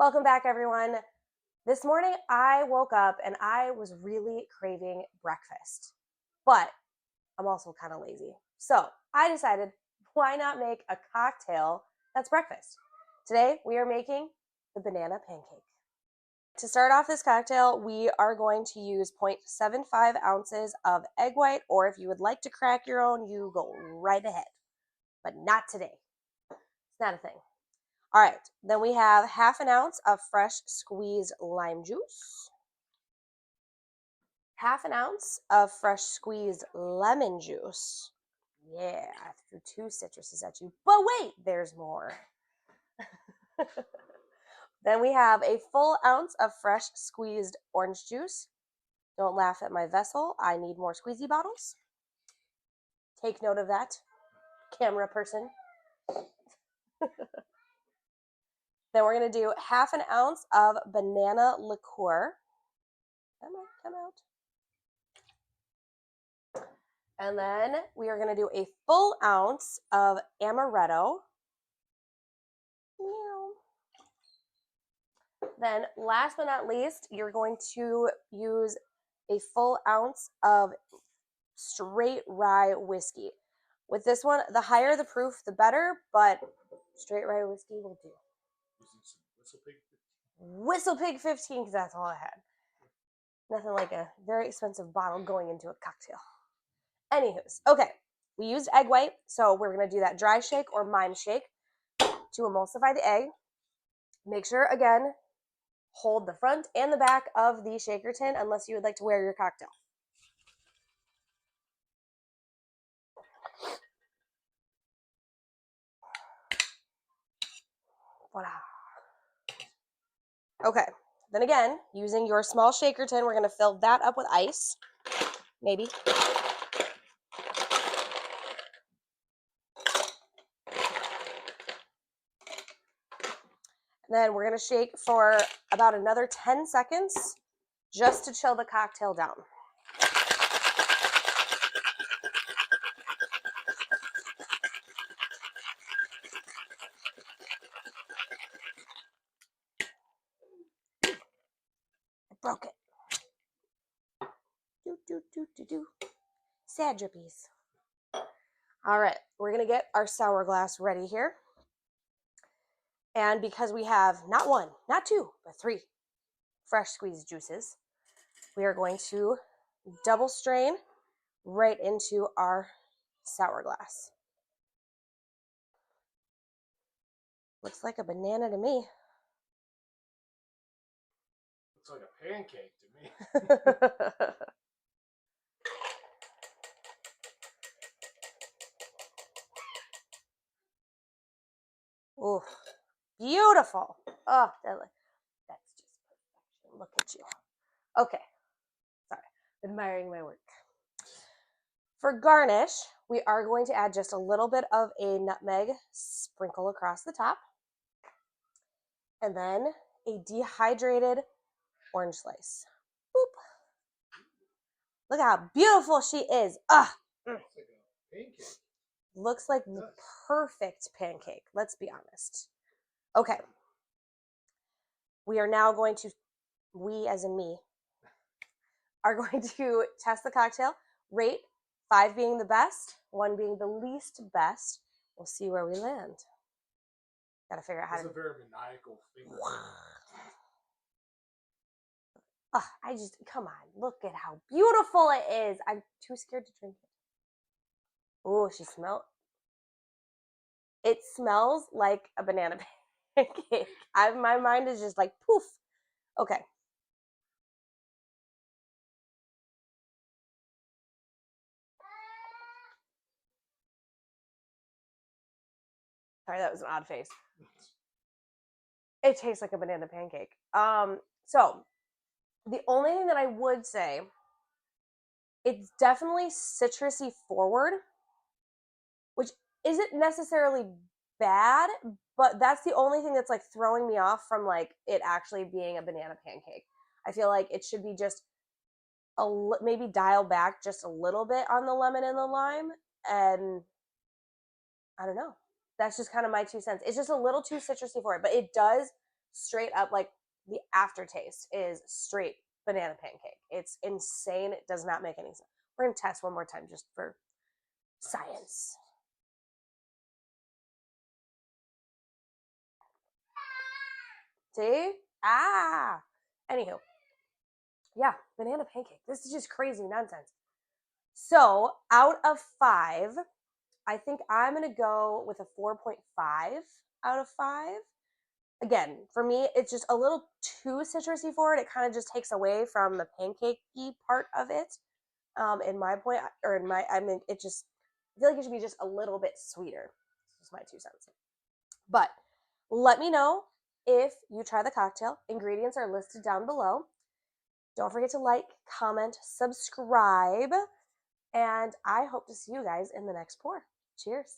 Welcome back, everyone. This morning I woke up and I was really craving breakfast, but I'm also kind of lazy. So I decided, why not make a cocktail that's breakfast? Today we are making the banana pancake. To start off this cocktail, we are going to use 0.75 ounces of egg white, or if you would like to crack your own, you go right ahead, but not today. It's not a thing. All right, then we have half an ounce of fresh squeezed lime juice, half an ounce of fresh squeezed lemon juice. Yeah, I threw 2 citruses at you, but wait, there's more. Then we have a full ounce of fresh squeezed orange juice. Don't laugh at my vessel. I need more squeezy bottles. Take note of that, camera person. Then we're going to do half an ounce of banana liqueur. Come out. And then we are going to do a full ounce of Amaretto. Then last but not least, you're going to use a full ounce of straight rye whiskey. With this one, the higher the proof, the better, but straight rye whiskey will do. Whistle Pig 15, because that's all I had. Nothing like a very expensive bottle going into a cocktail. Anywho's, okay, we used egg white, so we're going to do that dry shake or mime shake to emulsify the egg. Make sure, again, hold the front and the back of the shaker tin unless you would like to wear your cocktail. Voila. Okay, then again, using your small shaker tin, we're going to fill that up with ice, maybe. And then we're going to shake for about another 10 seconds just to chill the cocktail down. I broke it. Sad drippies. All right, we're going to get our sour glass ready here. And because we have not 1, not 2, but 3 fresh squeezed juices, we are going to double strain right into our sour glass. Looks like a banana to me. Looks like a pancake to me. Ooh, beautiful. Oh, that's just perfection. Look at you. Okay, sorry, admiring my work. For garnish, we are going to add just a little bit of a nutmeg sprinkle across the top, and then a dehydrated orange slice. Boop. Look how beautiful she is. Ah, Looks like a pancake. Looks like the perfect pancake, let's be honest. Okay. We are now going to, we as in me, are going to test the cocktail, rate 5 being the best, 1 being the least best. We'll see where we land. Gotta figure out how to. That's a very maniacal finger. Oh, come on, look at how beautiful it is. I'm too scared to drink it. Oh, it smells like a banana pancake. My mind is just like poof. Okay. Sorry, that was an odd face. It tastes like a banana pancake. So the only thing that I would say, it's definitely citrusy forward, which isn't necessarily bad, but that's the only thing that's like throwing me off from like it actually being a banana pancake. I feel like it should be just maybe dial back just a little bit on the lemon and the lime, and I don't know. That's just kind of my 2 cents. It's just a little too citrusy for it, but it does straight up, like the aftertaste is straight banana pancake. It's insane. It does not make any sense. We're going to test one more time just for science. See? Ah! Anywho, yeah, banana pancake. This is just crazy nonsense. So, out of 5, I think I'm going to go with a 4.5 out of 5. Again, for me, it's just a little too citrusy for it. It kind of just takes away from the pancakey part of it. In my point, or in my, I mean, it just, I feel like it should be just a little bit sweeter. This is my 2 cents. But let me know if you try the cocktail. Ingredients are listed down below. Don't forget to like, comment, subscribe, and I hope to see you guys in the next pour. Cheers.